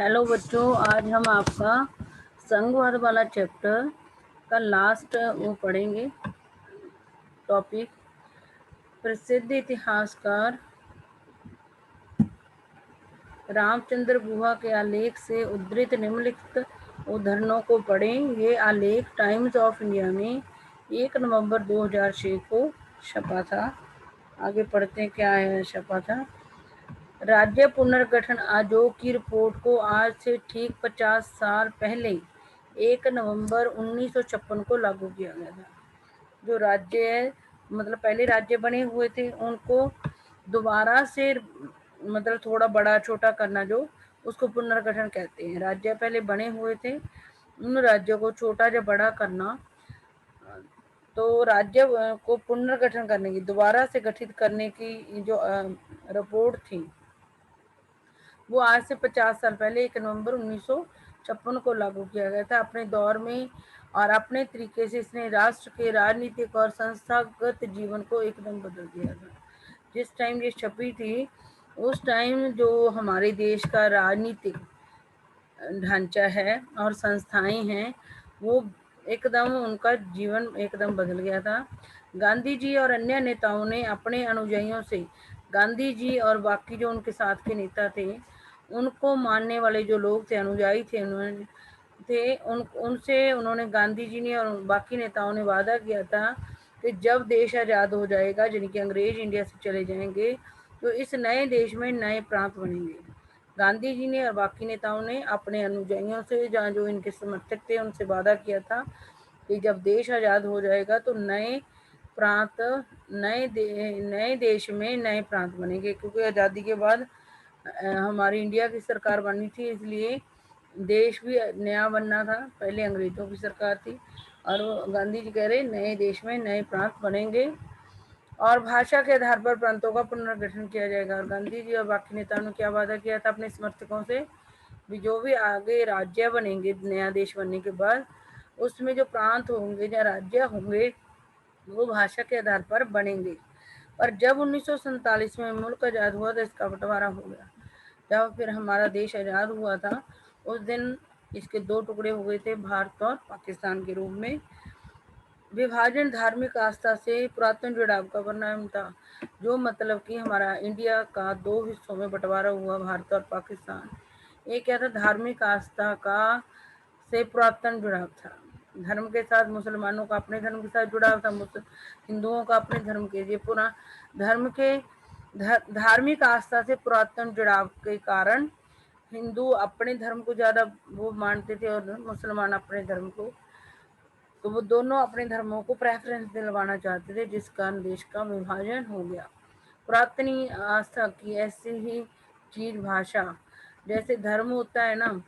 Hello बच्चों, आज हम आपका संघवाद वाला चैप्टर का लास्ट वो पढ़ेंगे। टॉपिक प्रसिद्ध इतिहासकार रामचंद्र गुहा के आलेख से उद्धृत निम्नलिखित उद्धरणों को पढ़ें। ये आलेख टाइम्स ऑफ इंडिया में 1 नवंबर 2006 को छपा था। आगे पढ़ते हैं क्या है छपा था। राज्य पुनर्गठन आयोग की रिपोर्ट को आज से ठीक 50 साल पहले 1 नवंबर 1956 को लागू किया गया था। जो राज्य मतलब पहले राज्य बने हुए थे उनको दोबारा से मतलब थोड़ा बड़ा छोटा करना, जो उसको पुनर्गठन कहते हैं। राज्य पहले बने हुए थे, उन राज्यों को छोटा या बड़ा करना, तो राज्य को पुनर्गठन करने की, दोबारा से गठित करने की जो रिपोर्ट थी, वो आज से 50 साल पहले 1 नवंबर 1956 को लागू किया गया था। अपने दौर में और अपने तरीके से इसने राष्ट्र के राजनीतिक और संस्थागत जीवन को एकदम बदल दिया था। जिस टाइम ये छपी थी उस टाइम जो हमारे देश का राजनीतिक ढांचा है और संस्थाएं हैं वो एकदम, उनका जीवन एकदम बदल गया था। गांधी जी और अन्य नेताओं ने अपने अनुयायियों से, गांधी जी और बाकी जो उनके साथ के नेता थे, उनको मानने वाले जो लोग थे, अनुयायी थे, उनसे उन्होंने, गांधी जी ने और बाकी नेताओं ने वादा किया था कि जब देश आज़ाद हो जाएगा, यानी कि अंग्रेज इंडिया से चले जाएंगे, तो इस नए देश में नए प्रांत बनेंगे। गांधी जी ने और बाकी नेताओं ने अपने अनुयायियों से, जहाँ जो इनके समर्थक थे, उनसे वादा किया था कि जब देश आज़ाद हो जाएगा तो नए प्रांत, नए देश में नए प्रांत बनेंगे। क्योंकि आज़ादी के बाद हमारी इंडिया की सरकार बनी थी, इसलिए देश भी नया बनना था। पहले अंग्रेजों की सरकार थी और गांधी जी कह रहे नए देश में नए प्रांत बनेंगे और भाषा के आधार पर प्रांतों का पुनर्गठन किया जाएगा। और गांधी जी और बाकी नेताओं ने क्या वादा किया था अपने समर्थकों से, भी जो भी आगे राज्य बनेंगे नया देश बनने के बाद, उसमें जो प्रांत होंगे या राज्य होंगे वो भाषा के आधार पर बनेंगे। पर जब 1947 में मुल्क आज़ाद हुआ तो इसका बंटवारा हो गया। जब फिर हमारा देश आज़ाद हुआ था उस दिन इसके दो टुकड़े हो गए थे, भारत और पाकिस्तान के रूप में। विभाजन धार्मिक आस्था से पुरातन जुड़ाव का परिणाम था, जो मतलब कि हमारा इंडिया का दो हिस्सों में बंटवारा हुआ, भारत और पाकिस्तान। ये क्या था, धार्मिक आस्था का से पुरातन जुड़ाव था। धर्म के साथ मुसलमानों का अपने धर्म के साथ जुड़ाव था, हिंदुओं का अपने धर्म के, ये पूरा धर्म के धार्मिक आस्था से पुरातन जुड़ाव के कारण हिंदू अपने धर्म को ज्यादा वो मानते थे और मुसलमान अपने धर्म को, तो वो दोनों अपने धर्मों को प्रेफरेंस दिलवाना चाहते थे, जिस कारण देश का विभाजन हो गया। पुरातनी आस्था की ऐसी ही चीज भाषा, जैसे धर्म होता है ना,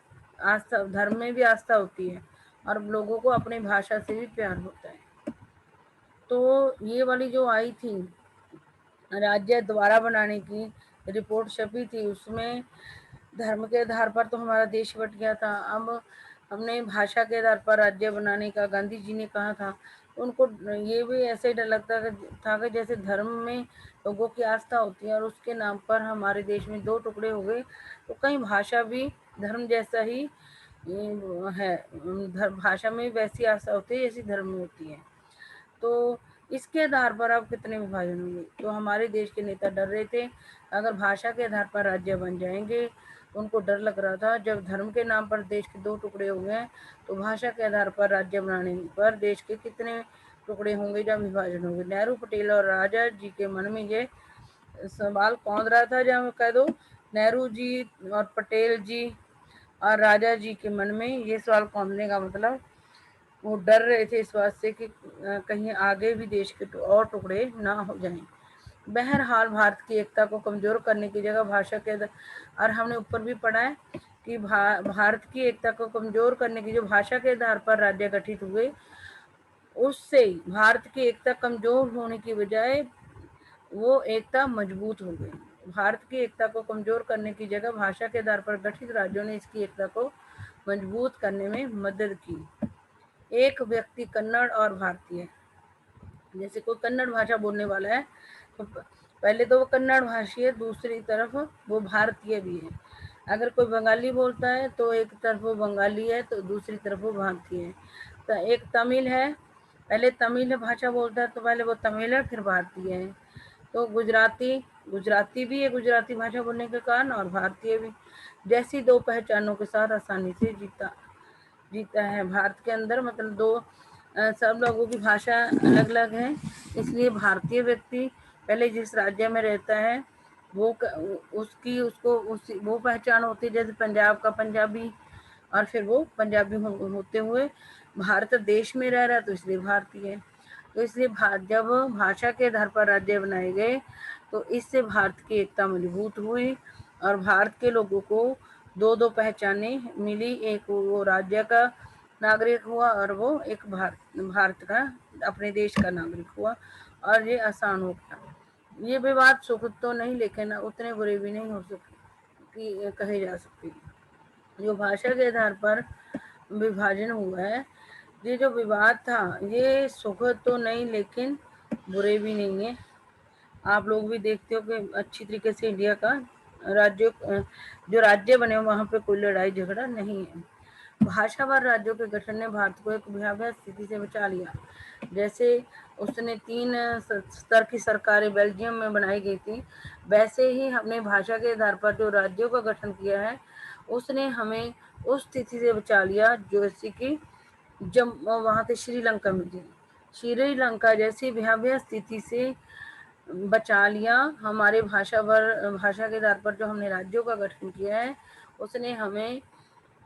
आस्था, धर्म में भी आस्था होती है और लोगों को अपनी भाषा से भी प्यार होता है। तो ये वाली जो आई थी राज्य द्वारा बनाने की रिपोर्ट छपी थी, उसमें धर्म के आधार पर तो हमारा देश बट गया था। अब हमने भाषा के आधार पर राज्य बनाने का गांधी जी ने कहा था। उनको ये भी ऐसे डर लगता था कि जैसे धर्म में लोगों की आस्था होती है और उसके नाम पर हमारे देश में दो टुकड़े हो गए, तो कहीं भाषा भी धर्म जैसा ही है, भाषा में वैसी आस्था होती है जैसी धर्म में होती है। तो इसके आधार पर अब कितने विभाजन होंगे। तो हमारे देश के नेता डर रहे थे अगर भाषा के आधार पर राज्य बन जाएंगे, उनको डर लग रहा था जब धर्म के नाम पर देश के दो टुकड़े हो गए तो भाषा के आधार पर राज्य बनाने पर देश के कितने टुकड़े होंगे जब विभाजन होंगे। नेहरू, पटेल और राजा जी के मन में ये सवाल कौंध रहा था, जब कह दो नेहरू जी और पटेल जी और राजा जी के मन में ये सवाल कौंधने का मतलब वो डर रहे थे इस बात से कि कहीं आगे भी देश के और टुकड़े ना हो जाएं। बहरहाल भारत की एकता को कमजोर करने की जगह भाषा के, और हमने ऊपर भी पढ़ा है कि भारत की एकता को कमजोर करने की जो भाषा के आधार पर राज्य गठित हुए, उससे भारत की एकता कमजोर होने की बजाय वो एकता मजबूत हो गई। भारत की एकता को कमजोर करने की जगह भाषा के आधार पर गठित राज्यों ने इसकी एकता को मजबूत करने में मदद की। एक व्यक्ति कन्नड़ और भारतीय, जैसे कोई कन्नड़ भाषा बोलने वाला है तो पहले तो वो कन्नड़ भाषी है, दूसरी तरफ वो भारतीय भी है। अगर कोई बंगाली बोलता है तो एक तरफ वो बंगाली है तो दूसरी तरफ वो भारतीय है। तो एक तमिल है, पहले तमिल भाषा बोलता है तो पहले वो तमिल है फिर भारतीय है। तो गुजराती, गुजराती भी है गुजराती भाषा बोलने के कारण, और भारतीय भी। जैसी दो पहचानों के साथ आसानी से जीता है भारत के अंदर, मतलब दो सब लोगों की भाषा अलग अलग है, इसलिए भारतीय व्यक्ति पहले जिस राज्य में रहता है वो उसकी उसको वो पहचान होती है, जैसे पंजाब का पंजाबी, और फिर वो पंजाबी होते हुए भारत देश में रह रहा है तो इसलिए भारतीय है। तो इसलिए जब भाषा के आधार पर राज्य बनाए गए तो इससे भारत की एकता मजबूत हुई और भारत के लोगों को दो दो पहचाने मिली, एक वो राज्य का नागरिक हुआ और वो एक भारत का अपने देश का नागरिक हुआ, और ये आसान हो गया। ये विवाद सुख तो नहीं लेकिन उतने बुरे भी नहीं हो सकते कि कहे जा सकते। जो भाषा के आधार पर विभाजन हुआ है, ये जो विवाद था ये सुखद तो नहीं लेकिन बुरे भी नहीं है। आप लोग भी देखते हो कि अच्छी तरीके से इंडिया का राज्य जो राज्य बने वहां पे कोई लड़ाई झगड़ा नहीं है। भाषावार राज्यों के गठन ने भारत को एक भयावह स्थिति से बचा लिया। जैसे उसने 3 स्तर की सरकारें बेल्जियम में बनाई गई थी, वैसे ही हमने भाषा के आधार पर जो राज्यों का गठन किया है उसने हमें उस स्थिति से बचा लिया जैसे कि जब वहां थे श्रीलंका में थी, श्रीलंका जैसी भयावह स्थिति से बचा लिया। हमारे भाषा के आधार पर जो हमने राज्यों का गठन किया है उसने हमें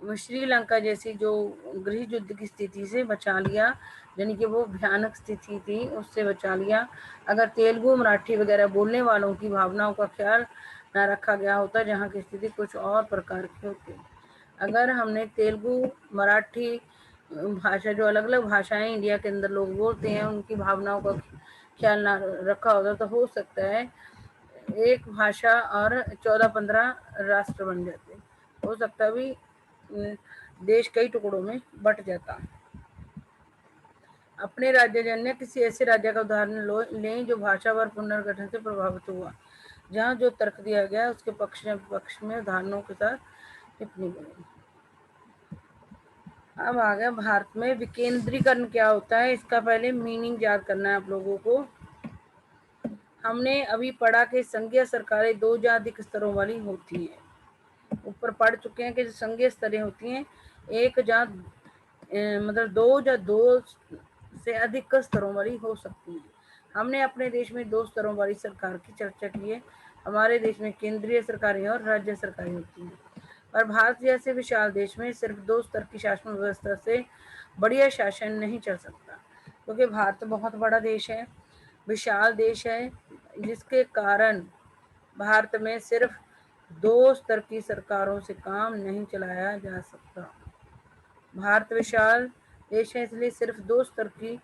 श्रीलंका जैसी जो गृह युद्ध की स्थिति से बचा लिया, यानी कि वो भयानक स्थिति थी उससे बचा लिया। अगर तेलुगु मराठी वगैरह बोलने वालों की भावनाओं का ख्याल न रखा गया होता जहाँ की स्थिति कुछ और प्रकार की होती। अगर हमने तेलुगु मराठी भाषा जो अलग अलग भाषाएं इंडिया के अंदर लोग बोलते हैं उनकी भावनाओं का ख्याल ना रखा होता तो हो सकता है एक भाषा और 14-15 राष्ट्र बन जाते, हो सकता भी देश कई टुकड़ों में बट जाता। अपने राज्य जन्य किसी ऐसे राज्य का उदाहरण लें जो भाषावार पुनर्गठन से प्रभावित हुआ, जहाँ जो तर्क दिया गया उसके पक्ष में उदाहरणों के साथ टिप्पणी करें। अब आ गया भारत में विकेंद्रीकरण क्या होता है, इसका पहले मीनिंग याद करना है आप लोगों को। हमने अभी पढ़ा कि संघीय सरकारें 2 या अधिक स्तरों वाली होती हैं। ऊपर पढ़ चुके हैं कि जो संघीय स्तरें होती हैं एक या मतलब 2 या 2 से अधिक स्तरों वाली हो सकती है। हमने अपने देश में 2 स्तरों वाली सरकार की चर्चा की है। हमारे देश में केंद्रीय सरकारें और राज्य सरकारें होती हैं, और भारत जैसे विशाल देश में सिर्फ 2 स्तर की शासन व्यवस्था से बढ़िया शासन नहीं चल सकता, क्योंकि भारत बहुत बड़ा देश है, विशाल देश है, जिसके कारण भारत में सिर्फ 2 स्तर की सरकारों से काम नहीं चलाया जा सकता। भारत विशाल देश है इसलिए सिर्फ 2 स्तर की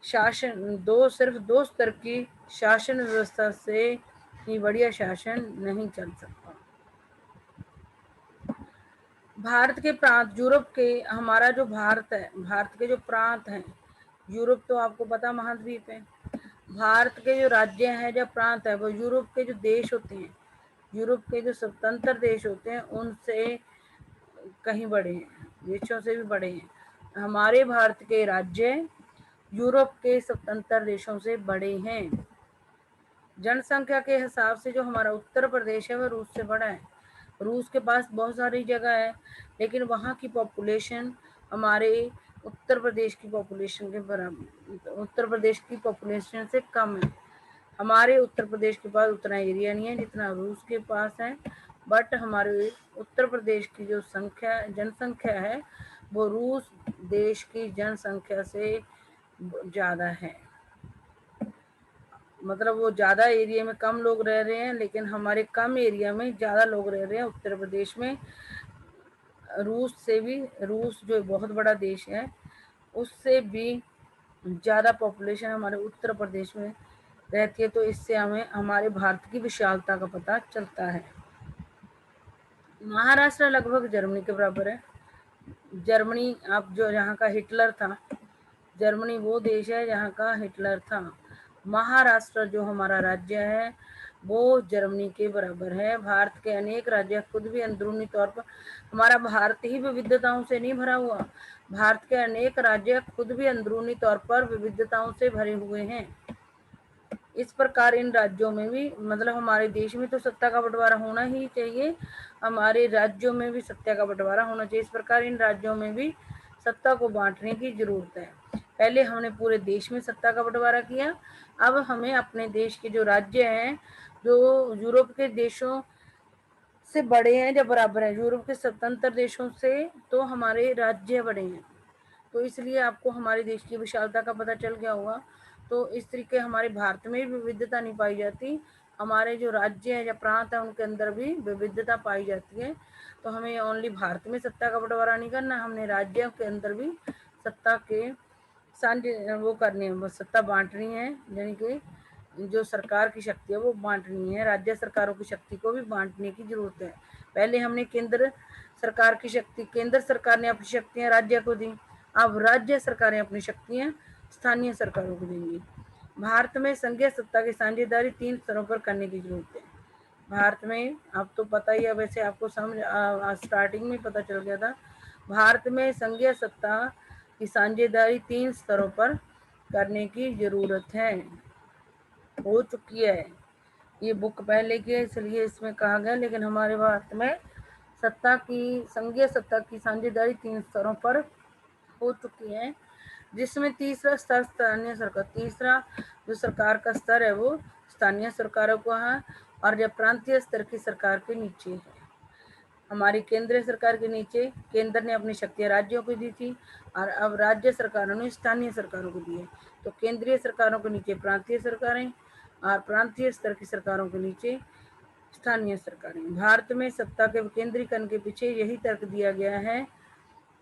शासन व्यवस्था से ही बढ़िया शासन नहीं चल सकता। भारत के प्रांत, यूरोप के, हमारा जो भारत है, भारत के जो प्रांत हैं, यूरोप तो आपको पता महाद्वीप है, भारत के जो राज्य हैं या प्रांत है वो यूरोप के जो देश होते हैं, यूरोप के जो स्वतंत्र देश होते हैं उनसे कहीं बड़े हैं, देशों से भी बड़े हैं। हमारे भारत के राज्य यूरोप के स्वतंत्र देशों से बड़े हैं। जनसंख्या के हिसाब से जो हमारा उत्तर प्रदेश है वो रूस से बड़ा है। रूस के पास बहुत सारी जगह है लेकिन वहाँ की पॉपुलेशन हमारे उत्तर प्रदेश की पॉपुलेशन के बराबर, उत्तर प्रदेश की पॉपुलेशन से कम है। हमारे उत्तर प्रदेश के पास उतना एरिया नहीं है जितना रूस के पास है, बट हमारे उत्तर प्रदेश की जो जनसंख्या है वो रूस देश की जनसंख्या से ज़्यादा है। मतलब वो ज़्यादा एरिया में कम लोग रह रहे हैं लेकिन हमारे कम एरिया में ज़्यादा लोग रह रहे हैं उत्तर प्रदेश में। रूस जो बहुत बड़ा देश है उससे भी ज़्यादा पॉपुलेशन हमारे उत्तर प्रदेश में रहती है, तो इससे हमें हमारे भारत की विशालता का पता चलता है। महाराष्ट्र लगभग जर्मनी के बराबर है। जर्मनी अब जो यहाँ का हिटलर था, जर्मनी वो देश है जहाँ का हिटलर था। महाराष्ट्र जो हमारा राज्य है वो जर्मनी के बराबर है। भारत के अनेक राज्य खुद भी अंदरूनी तौर पर, हमारा भारत ही विविधताओं से नहीं भरा हुआ, भारत के अनेक राज्य खुद भी अंदरूनी तौर पर विविधताओं से भरे हुए हैं। इस प्रकार इन राज्यों में भी, मतलब हमारे देश में तो सत्ता का बंटवारा होना ही चाहिए, हमारे राज्यों में भी सत्ता का बंटवारा होना चाहिए। इस प्रकार इन राज्यों में भी सत्ता को बांटने की जरूरत है। पहले हमने पूरे देश में सत्ता का बंटवारा किया, अब हमें अपने देश के जो राज्य हैं, जो यूरोप के देशों से बड़े हैं या बराबर है, यूरोप के स्वतंत्र देशों से तो हमारे राज्य बड़े हैं, तो इसलिए आपको हमारे देश की विशालता का पता चल गया होगा। तो इस तरीके हमारे भारत में भी विविधता नहीं पाई जाती, हमारे जो राज्य है या प्रांत है उनके अंदर भी विविधता पाई जाती है। तो हमें ओनली भारत में सत्ता का बंटवारा नहीं करना, हमने राज्यों के अंदर भी सत्ता के साझे वो करनी है, सत्ता बांटनी है, यानी कि जो सरकार की शक्ति है वो बांटनी है, राज्य सरकारों की शक्ति को भी बांटने की जरूरत है। पहले हमने केंद्र सरकार की शक्ति, केंद्र सरकार ने अपनी शक्तियां राज्य को दी, अब राज्य सरकारें अपनी शक्तियां स्थानीय सरकारों को देंगी। भारत में संघीय सत्ता की साझेदारी 3 स्तरों पर करने की जरूरत है। भारत में अब तो पता ही है, वैसे आपको समझ स्टार्टिंग में पता चल गया था, भारत में संघीय सत्ता की साझेदारी 3 स्तरों पर करने की जरूरत है, हो चुकी है। ये बुक पहले की है इसलिए इसमें कहा गया, लेकिन हमारे भारत में सत्ता की, संघीय सत्ता की साझेदारी 3 स्तरों पर हो चुकी है, जिसमें तीसरा स्तर स्थानीय सरकार, तीसरा जो सरकार का स्तर है वो स्थानीय सरकारों को है, और जब प्रांतीय स्तर की सरकार के नीचे है। हमारी केंद्रीय सरकार के नीचे केंद्र ने अपनी शक्तियां राज्यों को दी थी, और अब राज्य सरकारों ने स्थानीय सरकारों को दी है। तो केंद्रीय सरकारों के नीचे प्रांतीय सरकारें, और प्रांतीय स्तर की सरकारों के नीचे स्थानीय सरकारें। भारत में सत्ता के विकेंद्रीकरण के पीछे यही तर्क दिया गया है,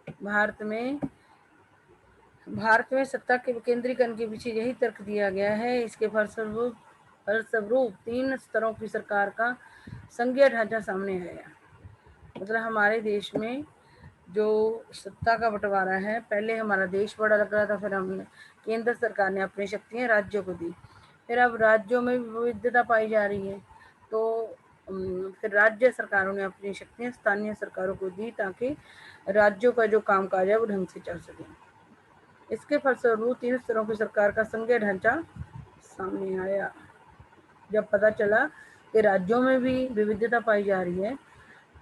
भारत में सत्ता के विकेंद्रीकरण के पीछे यही तर्क दिया गया है। इसके फलस्वरूप 3 स्तरों की सरकार का संघीय ढांचा सामने आया। मतलब हमारे देश में जो सत्ता का बंटवारा है, पहले हमारा देश बड़ा लग रहा था, फिर हमने केंद्र सरकार ने अपनी शक्तियां राज्यों को दी, फिर अब राज्यों में भी विविधता पाई जा रही है, तो फिर राज्य सरकारों ने अपनी शक्तियां स्थानीय सरकारों को दी, ताकि राज्यों का जो कामकाज है वो ढंग से चल सके। इसके फलस्वरूप 3 स्तरों की सरकार का संघीय ढांचा सामने आया। जब पता चला कि राज्यों में भी विविधता पाई जा रही है,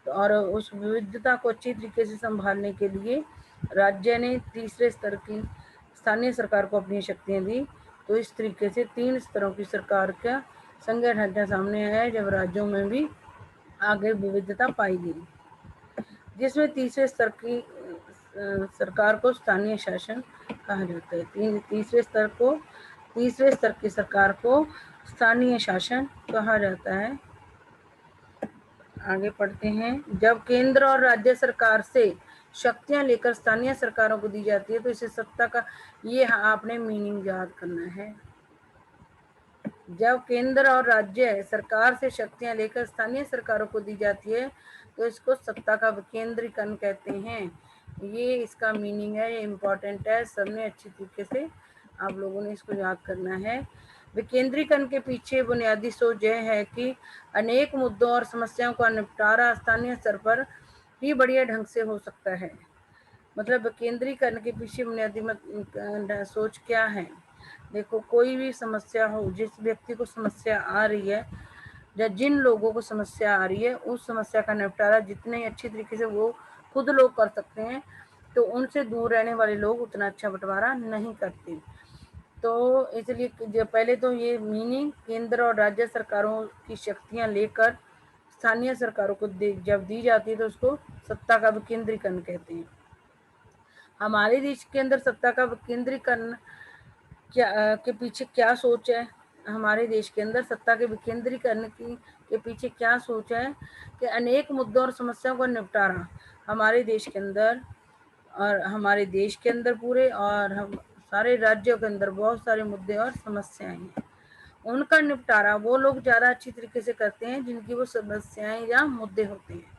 और उस विविधता को अच्छी तरीके से संभालने के लिए राज्य ने तीसरे स्तर की स्थानीय सरकार को अपनी शक्तियां दी। तो इस तरीके से 3 स्तरों की सरकार का संघीय ढांचा सामने आया, जब राज्यों में भी आगे विविधता पाई गई, जिसमें तीसरे स्तर की सरकार को स्थानीय शासन कहा जाता है। तीसरे स्तर की सरकार को स्थानीय शासन कहा जाता है। आगे पढ़ते हैं। जब केंद्र और राज्य सरकार से शक्तियां लेकर स्थानीय सरकारों को दी जाती है, तो इसे सत्ता का, ये आपने मीनिंग याद करना है। जब केंद्र और राज्य सरकार से शक्तियां लेकर स्थानीय सरकारों को दी जाती है, तो इसको सत्ता का विकेंद्रीकरण कहते हैं। ये इसका मीनिंग है, ये इम्पोर्टेंट है, सबने अच्छी तरीके से आप लोगों ने इसको याद करना है। विकेंद्रीकरण के पीछे बुनियादी सोच यह है कि अनेक मुद्दों और समस्याओं का निपटारा स्थानीय स्तर पर ही बढ़िया ढंग से हो सकता है। मतलब विकेंद्रीकरण के पीछे बुनियादी सोच क्या है? देखो, कोई भी समस्या हो, जिस व्यक्ति को समस्या आ रही है या जिन लोगों को समस्या आ रही है, उस समस्या का निपटारा जितने अच्छी तरीके से वो खुद लोग कर सकते हैं, तो उनसे दूर रहने वाले लोग उतना अच्छा बंटवारा नहीं करते। तो इसलिए पहले तो ये मीनिंग, केंद्र और राज्य सरकारों की शक्तियां लेकर स्थानीय सरकारों को जब दी जाती है, तो उसको सत्ता का विकेंद्रीकरण कहते हैं। हमारे देश के अंदर सत्ता का विकेंद्रीकरण के पीछे क्या सोच है? हमारे देश के अंदर सत्ता के विकेंद्रीकरण के पीछे क्या सोच है कि अनेक मुद्दों और समस्याओं का निपटारा हमारे देश के अंदर, और हमारे देश के अंदर पूरे, और हम सारे राज्यों के अंदर बहुत सारे मुद्दे और समस्याएं हैं, उनका निपटारा वो लोग ज़्यादा अच्छी तरीके से करते हैं जिनकी वो समस्याएं या मुद्दे होते हैं।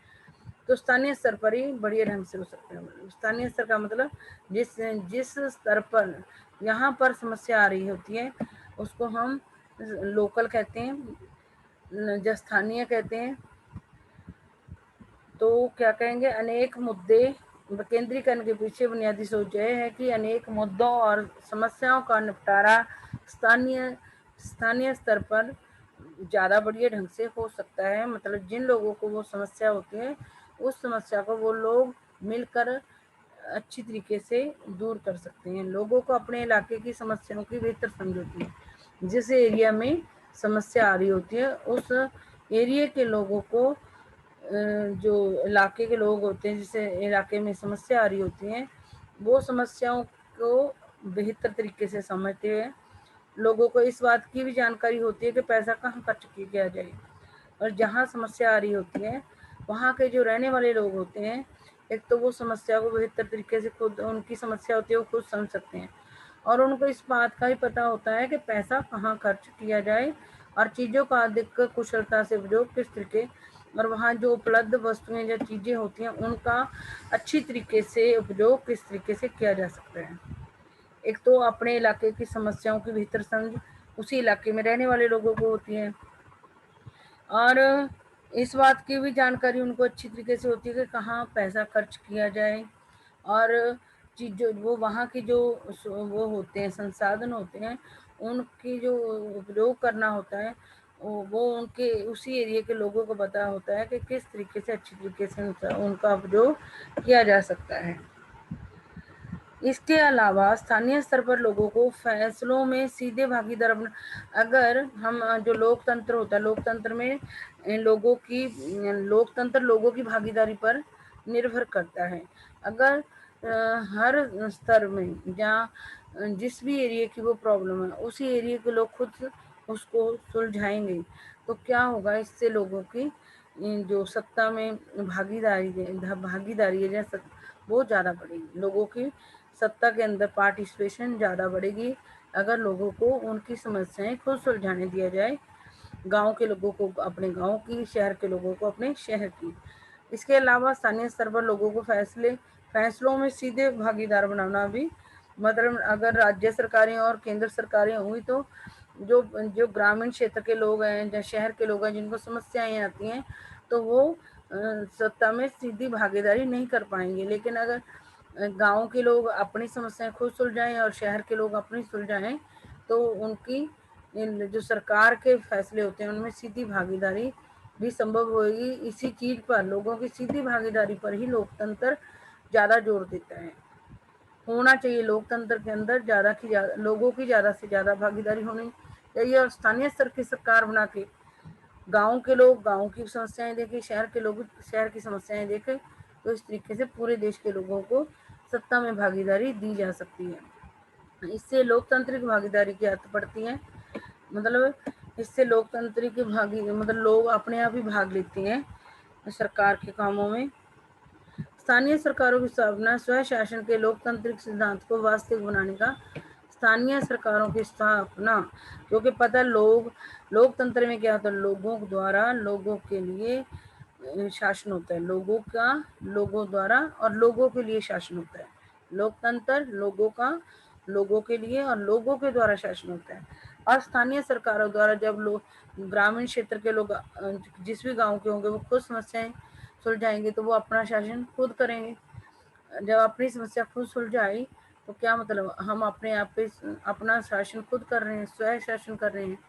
तो स्थानीय स्तर पर ही बढ़िया ढंग से हो सकता है। स्थानीय स्तर का मतलब जिस स्तर पर यहाँ पर समस्या आ रही होती है, उसको हम लोकल कहते हैं, जो स्थानीय कहते हैं, तो क्या कहेंगे, अनेक मुद्दे विकेंद्रीकरण के पीछे बुनियादी सोच यह है कि अनेक मुद्दों और समस्याओं का निपटारा स्थानीय स्थानीय स्तर पर ज़्यादा बढ़िया ढंग से हो सकता है। मतलब जिन लोगों को वो समस्या होती है, उस समस्या को वो लोग मिलकर अच्छी तरीके से दूर कर सकते हैं। लोगों को अपने इलाके की समस्याओं की बेहतर समझ होती है। जिस एरिया में समस्या आ रही होती है, उस एरिया के लोगों को, जो इलाके के लोग होते हैं, जिस इलाके में समस्या आ रही होती है, वो समस्याओं को बेहतर तरीके से समझते हैं। लोगों को इस बात की भी जानकारी होती है कि पैसा कहाँ खर्च किया जाए, और जहाँ समस्या आ रही होती है, वहाँ के जो रहने वाले लोग होते हैं, एक तो वो समस्या को बेहतर तरीके से खुद, उनकी समस्या होती है वो खुद समझ सकते हैं, और उनको इस बात का ही पता होता है कि पैसा कहाँ खर्च किया जाए और चीज़ों का अधिक कुशलता से उपयोग किस तरीके, और वहाँ जो उपलब्ध वस्तुएं या चीज़ें होती हैं उनका अच्छी तरीके से उपयोग किस तरीके से किया जा सकता है। एक तो अपने इलाके की समस्याओं की बेहतर समझ उसी इलाके में रहने वाले लोगों को होती है, और इस बात की भी जानकारी उनको अच्छी तरीके से होती है कि कहाँ पैसा खर्च किया जाए, और चीज़ वो वहाँ की जो वो होते हैं, संसाधन होते हैं, उनकी जो उपयोग करना होता है, वो उनके उसी एरिया के लोगों को पता होता है कि किस तरीके से अच्छी तरीके से उनका उपयोग किया जा सकता है। इसके अलावा स्थानीय स्तर पर लोगों को फैसलों में सीधे भागीदार अगर हम जो लोकतंत्र होता है, लोकतंत्र में लोगों की भागीदारी पर निर्भर करता है। अगर हर स्तर में जहाँ जिस भी एरिया की वो प्रॉब्लम है, उसी एरिया के लोग खुद उसको सुलझाएंगे, तो क्या होगा, इससे लोगों की जो सत्ता में भागीदारी है, वो ज़्यादा बढ़ेगी। लोगों की सत्ता के अंदर पार्टिसिपेशन ज़्यादा बढ़ेगी अगर लोगों को उनकी समस्याएं खुद सुलझाने दिया जाए, गांव के लोगों को अपने गांव की, शहर के लोगों को अपने शहर की। इसके अलावा स्थानीय स्तर पर लोगों को फैसलों में सीधे भागीदार बनाना भी, मतलब अगर राज्य सरकारें और केंद्र सरकारें हुई, तो जो जो ग्रामीण क्षेत्र के लोग हैं या शहर के लोग हैं जिनको समस्याएं आती हैं, तो वो सत्ता में सीधी भागीदारी नहीं कर पाएंगे। लेकिन अगर गांव के लोग अपनी समस्याएं खुद सुलझाएं और शहर के लोग अपनी सुलझाएं, तो उनकी जो सरकार के फैसले होते हैं उनमें सीधी भागीदारी भी संभव होगी। इसी चीज पर, लोगों की सीधी भागीदारी पर ही लोकतंत्र ज़्यादा जोर देता है। होना चाहिए लोकतंत्र के अंदर लोगों की ज़्यादा से ज़्यादा भागीदारी होनी चाहिए, और स्थानीय स्तर की सरकार बना के गाँव के लोग गाँव की समस्याएं देखें, शहर के लोग शहर की समस्याएं देखें, तो इस तरीके से पूरे देश के लोगों को सत्ता में भागीदारी दी जा सकती है। इससे लोकतांत्रिक भागीदारी की आदत पड़ती है। मतलब इससे लोकतांत्रिक मतलब लोग अपने आप ही भाग लेते हैं सरकार के कामों में। स्थानीय सरकारों की स्थापना स्वशासन के लोकतांत्रिक सिद्धांत को वास्तविक बनाने का, स्थानीय सरकारों की स्थापना, क्योंकि पता लोकतंत्र में क्या होता है, लोगों द्वारा लोगों के लिए शासन होता है, लोगों द्वारा और लोगों के लिए शासन होता है। लोकतंत्र लोगों का लोगों के लिए और लोगों के द्वारा शासन होता है। और स्थानीय सरकारों द्वारा जब लोग ग्रामीण क्षेत्र के लोग जिस भी गांव के होंगे वो खुद समस्याएं सुलझाएंगे, तो वो अपना शासन खुद करेंगे। जब अपनी समस्या खुद सुलझाई, तो क्या मतलब, हम अपने आप पे अपना शासन खुद कर रहे हैं, स्वयं शासन कर रहे हैं।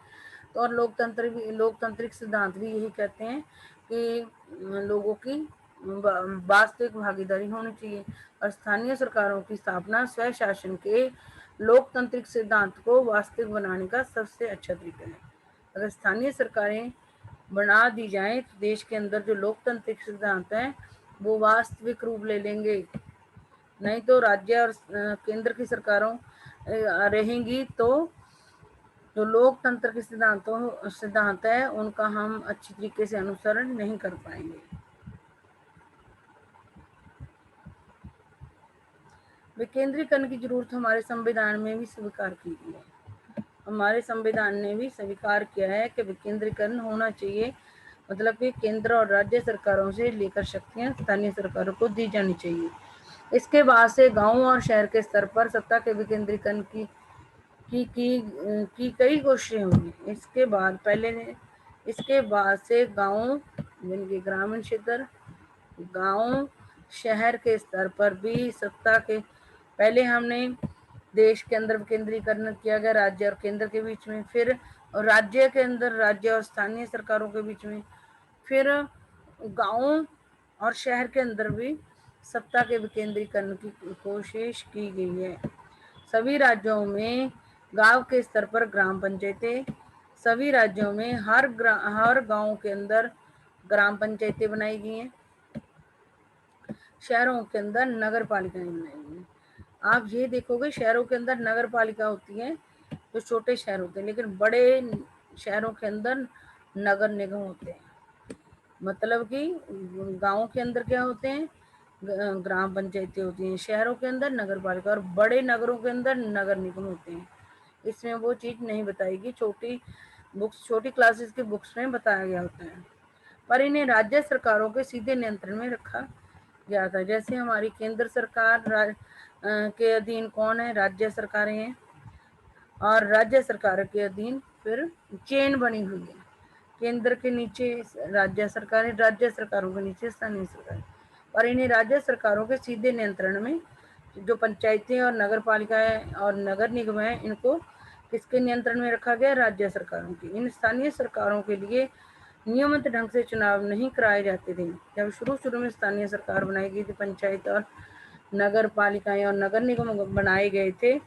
तो और लोकतांत्रिक सिद्धांत भी यही कहते हैं कि लोगों की वास्तविक भागीदारी होनी चाहिए, और स्थानीय सरकारों की स्थापना स्वयं शासन के लोकतांत्रिक सिद्धांत को वास्तविक बनाने का सबसे अच्छा तरीका है। अगर स्थानीय सरकारें बना दी जाएं, तो देश के अंदर जो लोकतांत्रिक सिद्धांत हैं वो वास्तविक रूप ले लेंगे। नहीं तो राज्य और केंद्र की सरकारों रहेंगी, तो जो लोकतंत्र के सिद्धांत है उनका हम अच्छी तरीके से अनुसरण नहीं कर पाएंगे। विकेंद्रीकरण की जरूरत हमारे संविधान में भी स्वीकार की गई है। हमारे संविधान ने भी स्वीकार किया है कि विकेंद्रीकरण होना चाहिए, मतलब कि केंद्र और राज्य सरकारों से लेकर शक्तियां स्थानीय सरकारों को दी जानी चाहिए। इसके बाद से गांव और शहर के स्तर पर सत्ता के विकेंद्रीकरण की कई कोशिशें हुई। इसके बाद पहले इसके बाद से गाँव यानी कि ग्रामीण क्षेत्र, गाँव, शहर के स्तर पर भी सत्ता के पहले हमने देश के अंदर विकेंद्रीकरण किया गया, राज्य और केंद्र के बीच में, फिर राज्य के अंदर राज्य और स्थानीय सरकारों के बीच में, फिर गाँव और शहर के अंदर भी सत्ता के विकेंद्रीकरण की कोशिश की गई है। सभी राज्यों में गांव के स्तर पर ग्राम पंचायतें, सभी राज्यों में हर गांव के अंदर ग्राम पंचायतें बनाई गई हैं। शहरों के अंदर नगर पालिकाएं बनाई गई हैं। आप ये देखोगे शहरों के अंदर नगर पालिका होती है जो छोटे शहर होते हैं, लेकिन बड़े शहरों के अंदर नगर निगम होते हैं। मतलब कि गाँव के अंदर क्या होते हैं, ग्राम पंचायतें होती हैं, शहरों के अंदर नगर पालिका, और बड़े नगरों के अंदर नगर निगम होते हैं। इसमें वो चीज़ नहीं बताएगी, छोटी क्लासेस की बुक्स में बताया गया होता है। पर इन्हें राज्य सरकारों के सीधे नियंत्रण में रखा गया था। जैसे हमारी केंद्र सरकार के अधीन कौन है, राज्य सरकारें हैं, और राज्य सरकार के अधीन फिर चेन बनी हुई है। केंद्र के नीचे राज्य सरकारें, राज्य सरकारों के नीचे स्थानीय सरकारें, और इन्हें राज्य सरकारों के सीधे नियंत्रण में जो पंचायतें और नगर पालिकाएं और नगर निगम है, इनको किसके नियंत्रण में रखा गया, राज्य सरकारों की। इन स्थानीय सरकारों के लिए नियमित ढंग से चुनाव नहीं कराए जाते थे। जब शुरू में स्थानीय सरकार बनाई गई थी, पंचायत और नगर पालिकाएं और नगर निगम बनाए गए थे,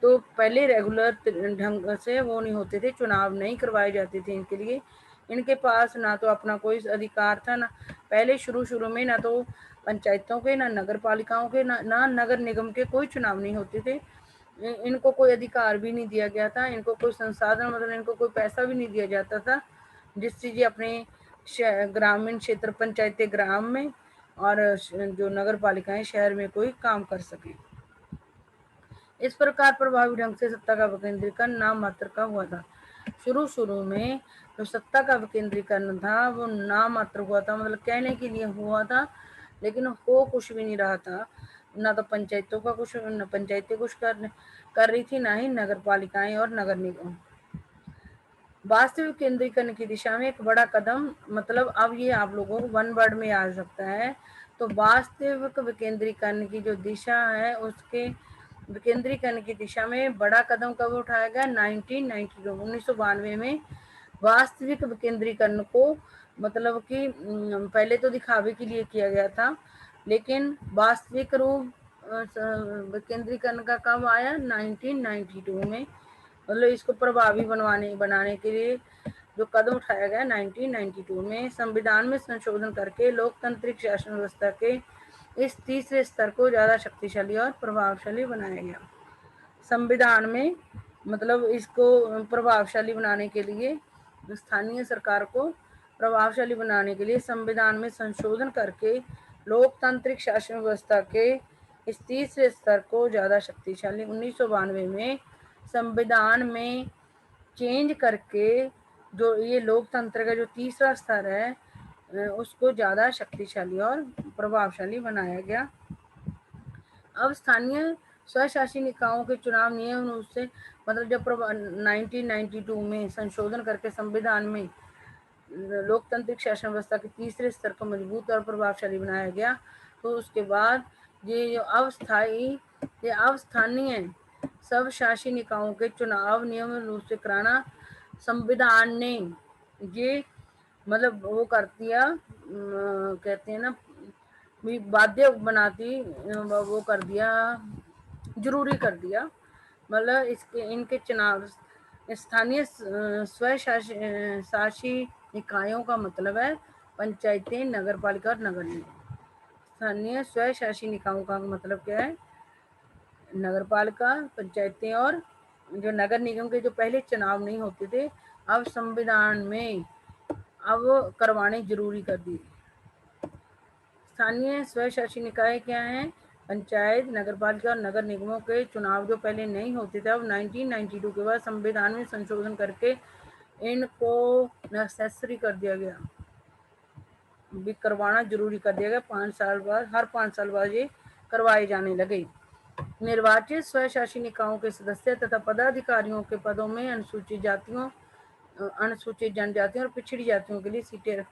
तो पहले रेगुलर ढंग से वो नहीं होते थे, चुनाव नहीं करवाए जाते थे इनके लिए। इनके पास ना तो अपना कोई अधिकार था, ना पहले शुरू में ना तो पंचायतों के, ना नगर पालिकाओं के, ना नगर निगम के कोई चुनाव नहीं होते थे। इनको कोई अधिकार भी नहीं दिया गया था, इनको कोई संसाधन, मतलब इनको कोई पैसा भी नहीं दिया जाता था जिससे ये अपने ग्रामीण क्षेत्र पंचायतें ग्राम में और जो नगर पालिकाएं शहर में कोई काम कर सकें। इस प्रकार प्रभावी ढंग से सत्ता का विकेंद्रीकरण नाम मात्र का हुआ था। शुरू में जो सत्ता का विकेंद्रीकरण था वो नाम मात्र हुआ था, मतलब कहने के लिए हुआ था, लेकिन हो कुछ भी नहीं रहा था। ना तो पंचायतों का कुछ, न पंचायतें कुछ कर रही थी, ना ही नगर पालिकाएं और नगर निगम। वास्तविक केंद्रीकरण की दिशा में एक बड़ा कदम, मतलब अब ये आप लोगों को वन वर्ड में आ सकता है। तो वास्तविक विकेंद्रीकरण की जो दिशा है, उसके विकेंद्रीकरण की दिशा में बड़ा कदम कब उठाया गया, 1992 में वास्तविक विकेंद्रीकरण को, मतलब कि पहले तो दिखावे के लिए किया गया था, लेकिन वास्तविक रूप विकेंद्रीकरण का कब आया, 1992 में। मतलब इसको प्रभावी बनाने के लिए जो कदम उठाया गया 1992 में, संविधान में संशोधन करके लोकतांत्रिक शासन व्यवस्था के इस तीसरे स्तर को ज़्यादा शक्तिशाली और प्रभावशाली बनाया गया। संविधान में, मतलब इसको प्रभावशाली बनाने के लिए, स्थानीय सरकार को प्रभावशाली बनाने के लिए संविधान में संशोधन करके लोकतांत्रिक शासन व्यवस्था के इस तीसरे स्तर को ज़्यादा शक्तिशाली 1992 में संविधान में चेंज करके जो ये लोकतंत्र का जो तीसरा स्तर है उसको ज़्यादा शक्तिशाली और प्रभावशाली बनाया गया। अब स्थानीय स्वशासी निकायों के चुनाव नियम रूप से, मतलब जब 1992 में संशोधन करके संविधान में लोकतांत्रिक शासन व्यवस्था के तीसरे स्तर को मजबूत और प्रभावशाली बनाया गया, तो उसके बाद ये अस्थानीय सब शासी निकायों के चुनाव नियमित रूप से कराना संविधान ने ये, मतलब वो कर दिया, कहते हैं ना, बाध्य बनाती, वो कर दिया, जरूरी कर दिया। मतलब इनके चुनाव स्थानीय स्वशासी निकायों का मतलब है पंचायतें, नगर पालिका और नगर निगम। स्थानीय स्वशासी निकायों का मतलब क्या है, नगर पालिका, पंचायतें और जो नगर निगम के जो पहले चुनाव नहीं होते थे, अब संविधान में अब करवाने जरूरी कर दिए। स्थानीय स्वशासी निकाय क्या है, पंचायत, नगर पालिका और नगर निगमों के चुनाव जो पहले नहीं होते थे, अब 1992 के बाद संविधान में संशोधन करके इनको नेसेसरी कर दिया गया, भी करवाना जरूरी कर दिया गया। 5 साल बाद, हर 5 साल बाद ये करवाए जाने लगे। निर्वाचित स्वशासी निकायों के सदस्य तथा पदाधिकारियों के पदों में अनुसूचित जातियों अनुसूचित जनजातियों और पिछड़ी जातियों के लिए सीटें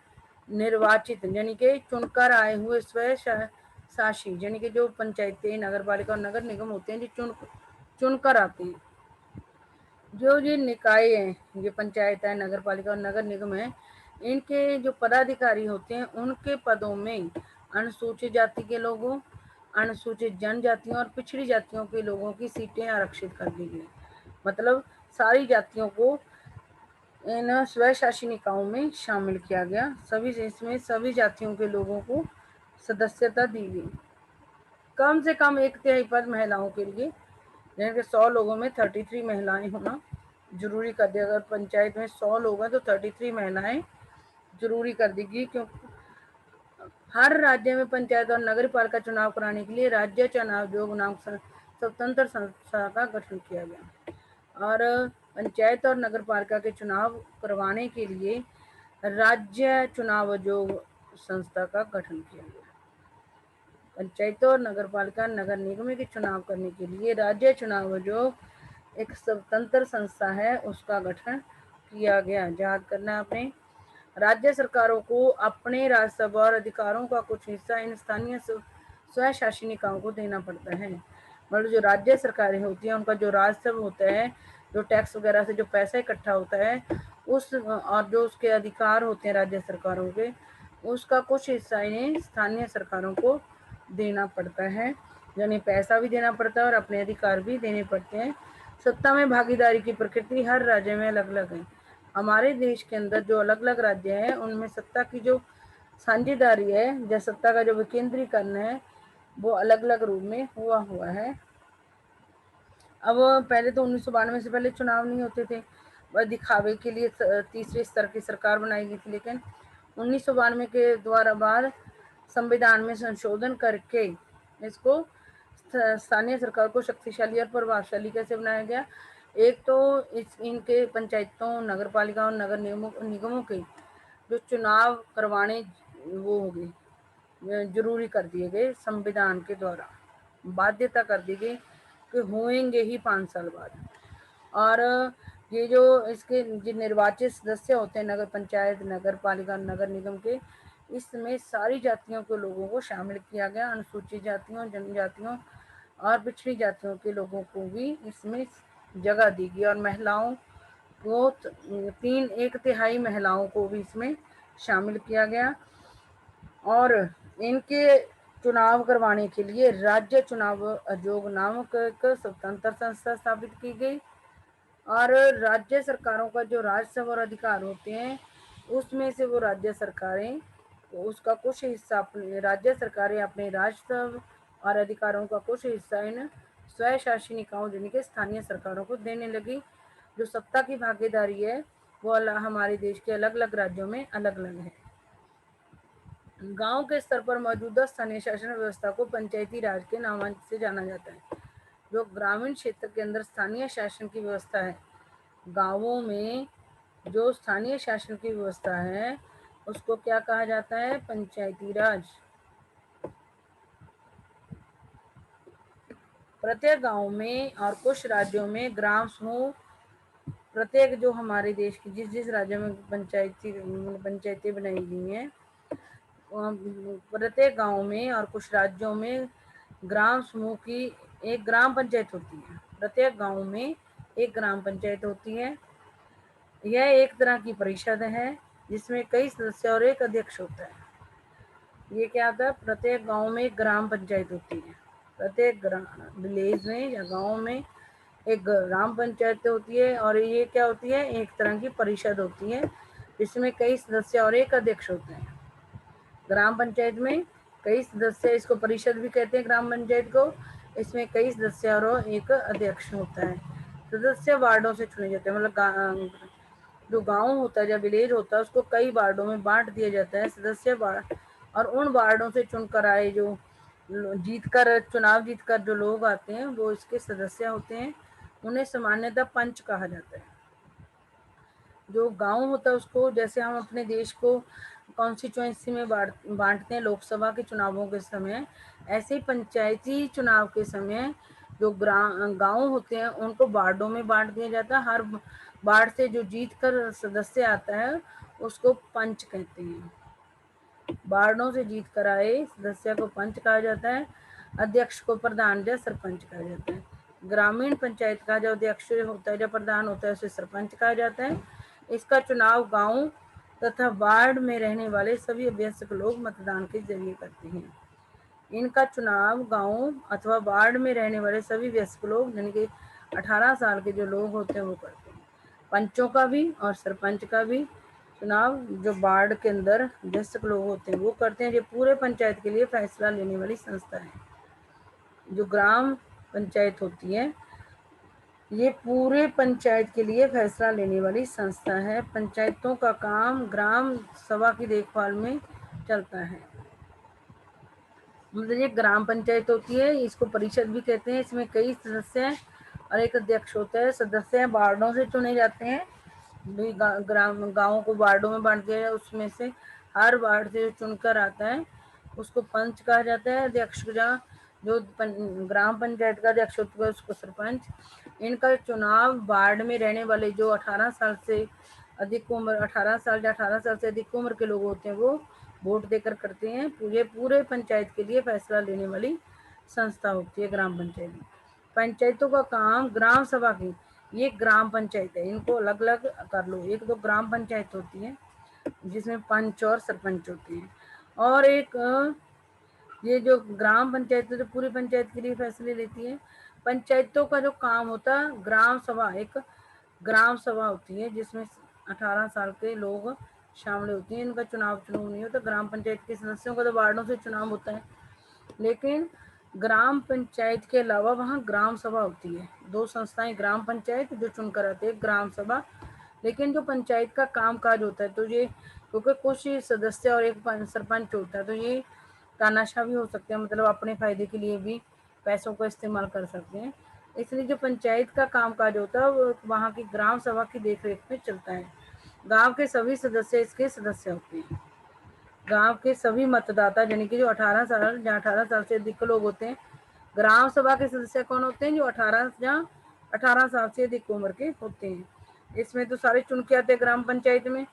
निर्वाचित यानी कि चुनकर आए हुए स्वयं शासी यानी कि जो पंचायतें, नगर पालिका और नगर निगम होते हैं जो चुनकर आते हैं। जो ये निकाय हैं, ये पंचायत है, नगर पालिका और नगर निगम है, इनके जो पदाधिकारी होते हैं उनके पदों में अनुसूचित जाति के लोगों, अनुसूचित जनजातियों और पिछड़ी जातियों के लोगों की सीटें आरक्षित कर दी गई। मतलब सारी जातियों को इन स्वशासी निकायों में शामिल किया गया। इसमें सभी जातियों के लोगों को सदस्यता दी गई। कम से कम 1/3 पद महिलाओं के लिए, यानी कि 100 लोगों में 33 महिलाएं होना जरूरी कर दिया। अगर पंचायत में 100 लोग हैं तो 33 महिलाएं जरूरी कर दी गई, क्योंकि हर राज्य में पंचायत और नगर पालिका चुनाव कराने के लिए राज्य चुनाव आयोग नाम स्वतंत्र संस्था का गठन किया गया। और पंचायत और नगर पालिका के चुनाव करवाने के लिए राज्य चुनाव आयोग संस्था का गठन किया गया। पंचायतों और नगर पालिका नगर निगम के चुनाव करने के लिए राज्य चुनाव आयोग एक स्वतंत्र संस्था है, उसका गठन किया गया। याद करना आपने। राज्य सरकारों को अपने राजस्व और अधिकारों का कुछ हिस्सा इन स्थानीय स्वशासी निकायों को देना पड़ता है। मतलब जो राज्य सरकारें होती हैं उनका जो राजस्व होता है, जो टैक्स वगैरह से जो पैसा इकट्ठा होता है उस और जो उसके अधिकार होते हैं राज्य सरकारों के, उसका कुछ हिस्सा इन्हें स्थानीय सरकारों को देना पड़ता है। यानी पैसा भी देना पड़ता है और अपने अधिकार भी देने पड़ते हैं। सत्ता में भागीदारी की प्रकृति हर राज्य में अलग अलग है। हमारे देश के अंदर जो अलग अलग राज्य हैं उनमें सत्ता की जो साझेदारी है या सत्ता का जो विकेंद्रीकरण है वो अलग अलग रूप में हुआ है। अब पहले तो 1992 से पहले चुनाव नहीं होते थे, वह दिखावे के लिए तीसरे स्तर की सरकार बनाई गई थी। लेकिन 1992 के द्वारा बाद संविधान में संशोधन करके इसको स्थानीय सरकार को शक्तिशाली और प्रभावशाली कैसे बनाया गया। एक तो इनके पंचायतों, नगर पालिका और नगर निगमों के जो चुनाव करवाने वो हो गए, जरूरी कर दिए गए, संविधान के द्वारा बाध्यता कर दी गई कि होंगे ही 5 साल बाद। और ये जो इसके जो निर्वाचित सदस्य होते हैं नगर पंचायत, नगर पालिका, नगर निगम के, इसमें सारी जातियों के लोगों को शामिल किया गया। अनुसूचित जातियों, जनजातियों और पिछड़ी जातियों के लोगों को भी इसमें जगह दी गई और महिलाओं को 1/3 महिलाओं को भी इसमें शामिल किया गया। और इनके चुनाव करवाने के लिए राज्य चुनाव आयोग नामक एक स्वतंत्र संस्था स्थापित की गई। और राज्य सरकारों का जो राजस्व और अधिकार होते हैं उसमें से वो राज्य सरकारें उसका कुछ हिस्सा अपने राज्य सरकारें अपने राजस्व और अधिकारों का कुछ हिस्सा इन स्वशासी निकायों यानी कि स्थानीय सरकारों को देने लगी। जो सत्ता की भागीदारी है वो हमारे देश के अलग अलग राज्यों में अलग अलग है। गांव के स्तर पर मौजूदा स्थानीय शासन व्यवस्था को पंचायती राज के नाम से जाना जाता है। जो ग्रामीण क्षेत्र के अंदर स्थानीय शासन की व्यवस्था है, गांवों में जो स्थानीय शासन की व्यवस्था है उसको क्या कहा जाता है? पंचायती राज। प्रत्येक गांव में और कुछ राज्यों में ग्राम समूह, प्रत्येक जो हमारे देश की जिस जिस राज्य में पंचायतें बनाई गई हैं, प्रत्येक गांव में और कुछ राज्यों में ग्राम समूह की एक ग्राम पंचायत होती है। प्रत्येक गांव में एक ग्राम पंचायत होती है। यह एक तरह की परिषद है जिसमें कई सदस्य और एक अध्यक्ष होता है। ये क्या होता है? प्रत्येक गांव में एक ग्राम पंचायत होती है। प्रत्येक विलेज में या गांव में एक ग्राम पंचायत होती है और ये क्या होती है? एक तरह की परिषद होती है जिसमें कई सदस्य और एक अध्यक्ष होते हैं। ग्राम पंचायत में कई सदस्य, इसको परिषद भी कहते हैं ग्राम पंचायत को। इसमें कई सदस्य और एक अध्यक्ष होता है। सदस्य वार्डों से चुने जाते हैं। मतलब जो गांव होता है या विलेज होता है उसको कई वार्डों में बांट दिया जाता है सदस्य वार्ड, और उन वार्डों से चुनकर आए जो चुनाव जीतकर जो लोग आते हैं वो इसके सदस्य होते हैं। उन्हें सामान्यतः पंच कहा जाता है। जो गांव होता है उसको, जैसे हम अपने देश को कॉन्स्टिट्यूएंसी में बांटते हैं लोकसभा के चुनावों के समय, ऐसे ही पंचायती चुनाव के समय जो गांव होते हैं उनको वार्डों में बांट दिया जाता है। हर वार्ड से जो जीत कर सदस्य आता है उसको पंच कहते हैं। वार्डों से जीत कर आए सदस्य को पंच कहा जाता है। अध्यक्ष को प्रधान या सरपंच कहा जाता है। ग्रामीण पंचायत का जो अध्यक्ष होता है, जो प्रधान होता है, उसे सरपंच कहा जाता है। इसका चुनाव गांव तथा वार्ड में रहने वाले सभी वयस्क लोग मतदान के जरिए करते हैं। इनका चुनाव गांव अथवा वार्ड में रहने वाले सभी वयस्क लोग यानी कि 18 साल के जो लोग होते हैं वो करते हैं। पंचों का भी और सरपंच का भी चुनाव जो वार्ड के अंदर वयस्क लोग होते हैं वो करते हैं। ये पूरे पंचायत के लिए फैसला लेने वाली संस्था है। जो ग्राम पंचायत होती है ये पूरे पंचायत के लिए फैसला लेने वाली संस्था है। पंचायतों का काम ग्राम सभा की देखभाल में चलता है। मतलब ये ग्राम पंचायत होती है, इसको परिषद भी कहते हैं। इसमें कई सदस्य हैं और एक अध्यक्ष होता है। सदस्य वार्डों से चुने जाते हैं। ग्राम गाँव को वार्डों में बांट दिया है, उसमें से हर वार्ड से जो चुनकर आता है उसको पंच कहा जाता है। अध्यक्ष जो ग्राम पंचायत का अध्यक्ष होता है उसको सरपंच। इनका चुनाव वार्ड में रहने वाले जो 18 साल से अधिक उम्र 18 साल या 18 साल से अधिक उम्र के लोग होते हैं वो वोट देकर करते हैं। पूरे पंचायत के लिए फैसला लेने वाली संस्था होती है ग्राम पंचायत। पंचायतों का काम ग्राम सभा की, ये ग्राम पंचायत है, इनको अलग अलग कर लो। एक तो ग्राम पंचायत होती है जिसमें पंच और सरपंच होते हैं, और एक ये जो ग्राम पंचायत है जो पूरी पंचायत के लिए फैसले लेती है। पंचायतों का जो काम होता है ग्राम सभा, एक ग्राम सभा होती है जिसमें 18 साल के लोग शामिल होती हैं। इनका चुनाव नहीं होता। ग्राम पंचायत के सदस्यों का तो वार्डों से चुनाव होता है, लेकिन ग्राम पंचायत के अलावा वहाँ ग्राम सभा होती है। दो संस्थाएं, ग्राम पंचायत जो चुनकर आते हैं, ग्राम सभा। लेकिन जो पंचायत का काम काज होता है तो ये क्योंकि कुछ सदस्य और एक सरपंच होता है तो ये तानाशाह भी हो सकते हैं, मतलब अपने फायदे के लिए भी पैसों का इस्तेमाल कर सकते हैं। इसलिए जो पंचायत का काम काज होता है वो वहाँ की ग्राम सभा की देखरेख में चलता है। गांव के सभी सदस्य इसके सदस्य होते हैं। गांव के सभी मतदाता यानी कि जो 18 साल से अधिक लोग होते हैं। ग्राम सभा के सदस्य कौन होते हैं? जो 18 साल से अधिक उम्र के होते हैं। इसमें तो सारे चुन के आते हैं ग्राम पंचायत में।